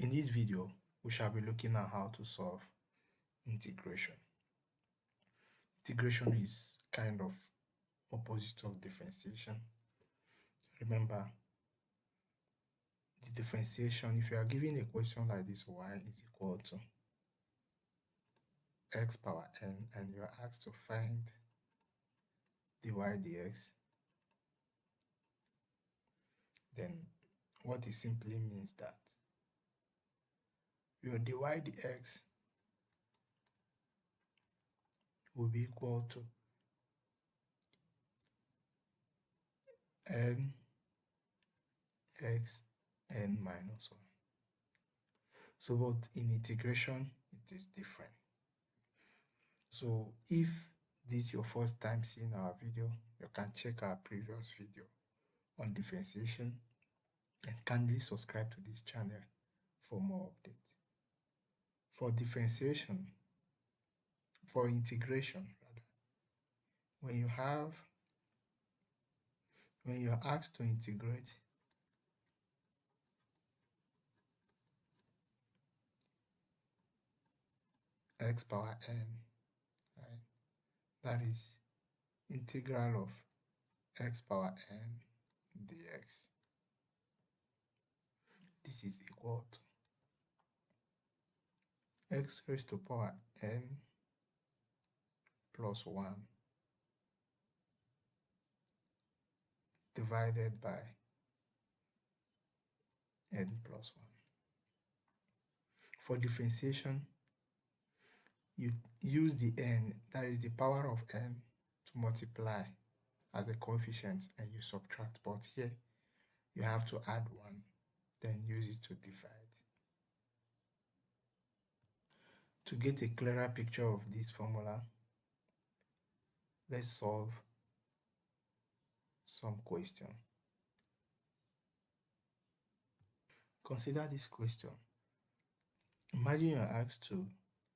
In this video, we shall be looking at how to solve integration. Integration is kind of opposite of differentiation. Remember, the differentiation, if you are given a question like this, y is equal to x power n, and you are asked to find dy dx, then what it simply means that your dy dx will be equal to n x n minus 1. So, but in integration, it is different. So, if this is your first time seeing our video, you can check our previous video on differentiation and kindly subscribe to this channel for more updates. For differentiation, for integration rather, when you're asked to integrate x power n, right, that is integral of x power n dx. This is equal to x raised to power n plus 1 divided by n plus 1. For differentiation, you use the n, that is the power of n, to multiply as a coefficient and you subtract. But here, you have to add 1, then use it to divide. To get a clearer picture of this formula, let's solve some question. Consider this question. Imagine you're asked to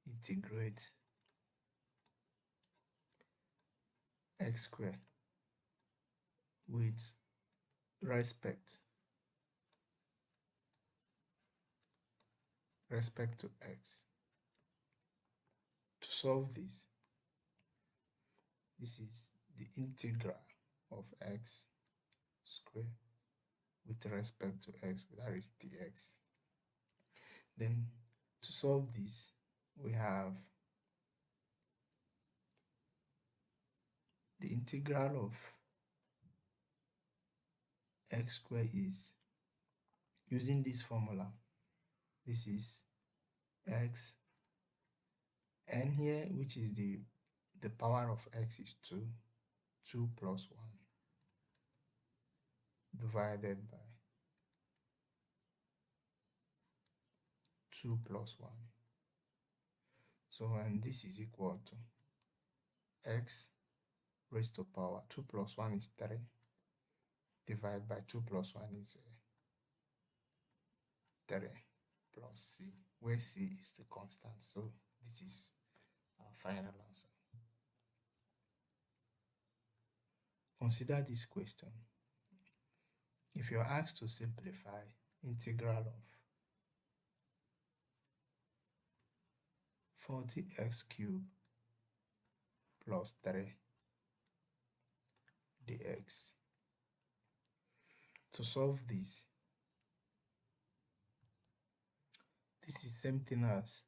integrate x squared with respect to x. To solve this is the integral of x squared with respect to x, that is dx. Then to solve this, we have the integral of x squared is, using this formula, this is x n here, which is the power of x is 2 plus 1 divided by 2 plus 1. So, and this is equal to x raised to power 2 plus 1 is 3 divided by 2 plus 1 is 3 plus c, where c is the constant. So this is our final answer. Consider this question. If you're asked to simplify integral of 40x cubed plus 3 dx. To solve this is same thing as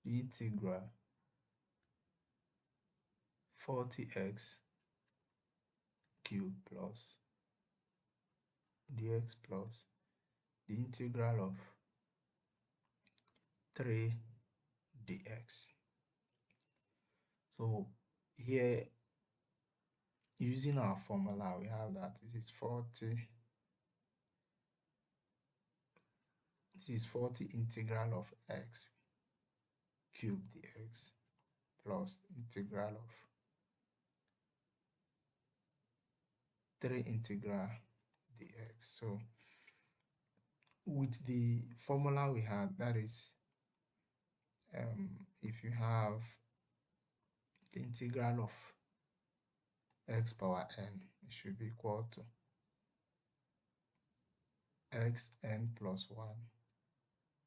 the integral 40x cubed plus dx plus the integral of 3 dx. So here, using our formula, we have that this is 40 integral of x cubed dx plus integral of 3 integral dx. So with the formula we had, that is, if you have the integral of x power n, it should be equal to x n plus 1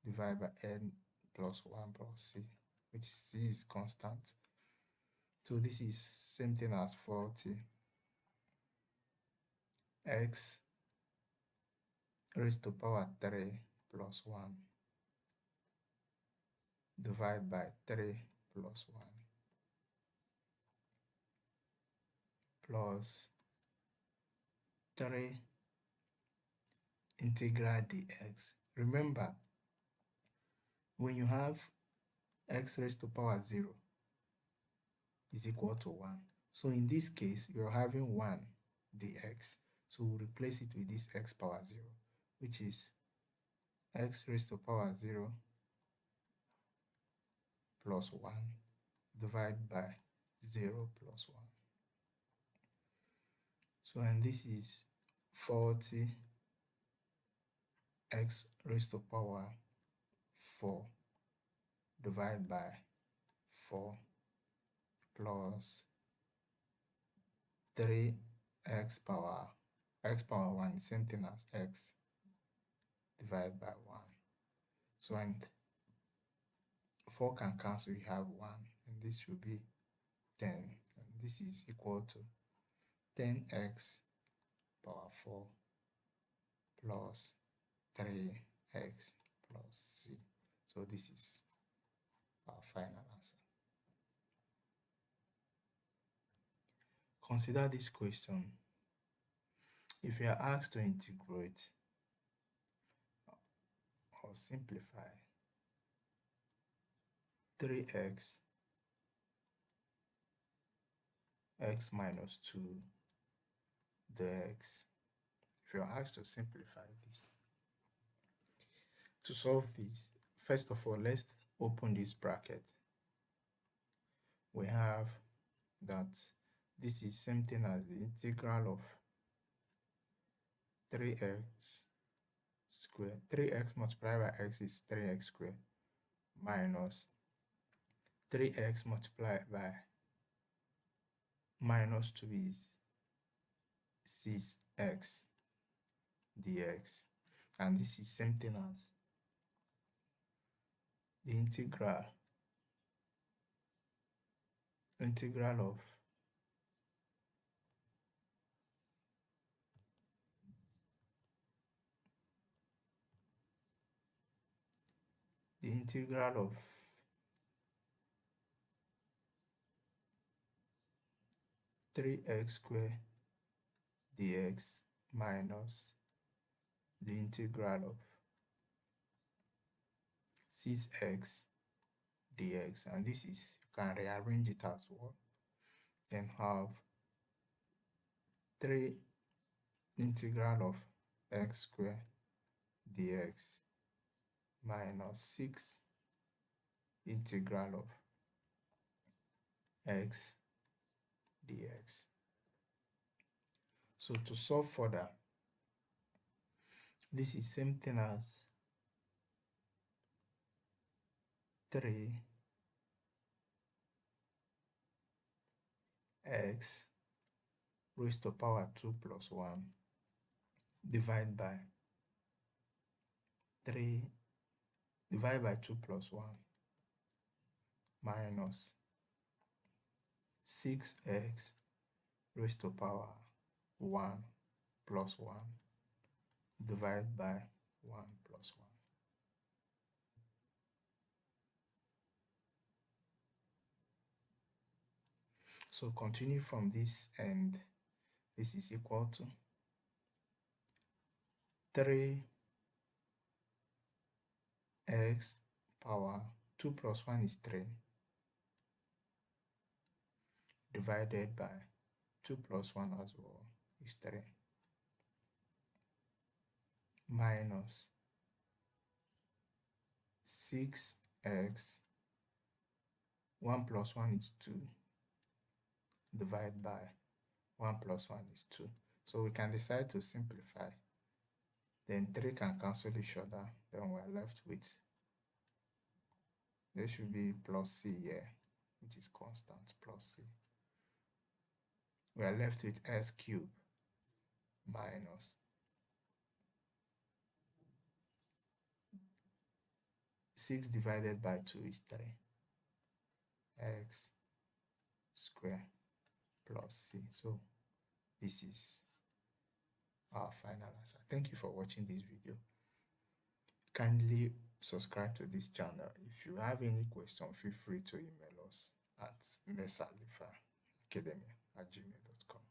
divided by n plus 1 plus c, which c is constant. So this is same thing as 40 x raised to power 3 plus 1 divided by 3 plus 1 plus 3 integral dx. Remember, when you have x raised to power 0 is equal to 1. So in this case, you're having 1 dx. So we'll replace it with this x power 0, which is x raised to power 0 plus 1 divided by 0 plus 1. So, and this is 40 x raised to power 4 divided by 4 plus 3 x power 1 is same thing as x divided by 1. So, and 4 can cancel, you have 1, and this will be 10, and this is equal to 10x power 4 plus 3x plus c. So this is our final answer. Consider this question. If you are asked to integrate or simplify 3x x minus 2 dx, if you are asked to simplify this, to solve this, first of all, let's open this bracket. We have that this is same thing as the integral of 3x squared. 3x multiplied by x is 3x squared minus 3x multiplied by minus 2 is 6x dx, and this is same thing as the integral of the integral of 3x squared dx minus the integral of 6x dx, and this is, you can rearrange it as well, and have 3 integral of x squared dx minus 6 integral of x dx. So to solve further, this is same thing as 3x raised to power 2 plus 1 divided by 2 plus 1 minus 6x raised to power 1 plus 1 divided by 1 plus 1. So continue from this, and this is equal to 3x power 2 plus 1 is 3 divided by 2 plus 1 as well is 3 minus 6x 1 plus 1 is 2 divided by 1 plus 1 is 2. So we can decide to simplify. Then 3 can cancel each other. Then we're left with, there should be plus c here, which is constant, plus c. We are left with s cubed minus 6 divided by 2 is 3. X square plus C. So this is our final answer. Thank you for watching this video. Kindly subscribe to this channel. If you have any question, feel free to email us at nesalifaacademy@gmail.com.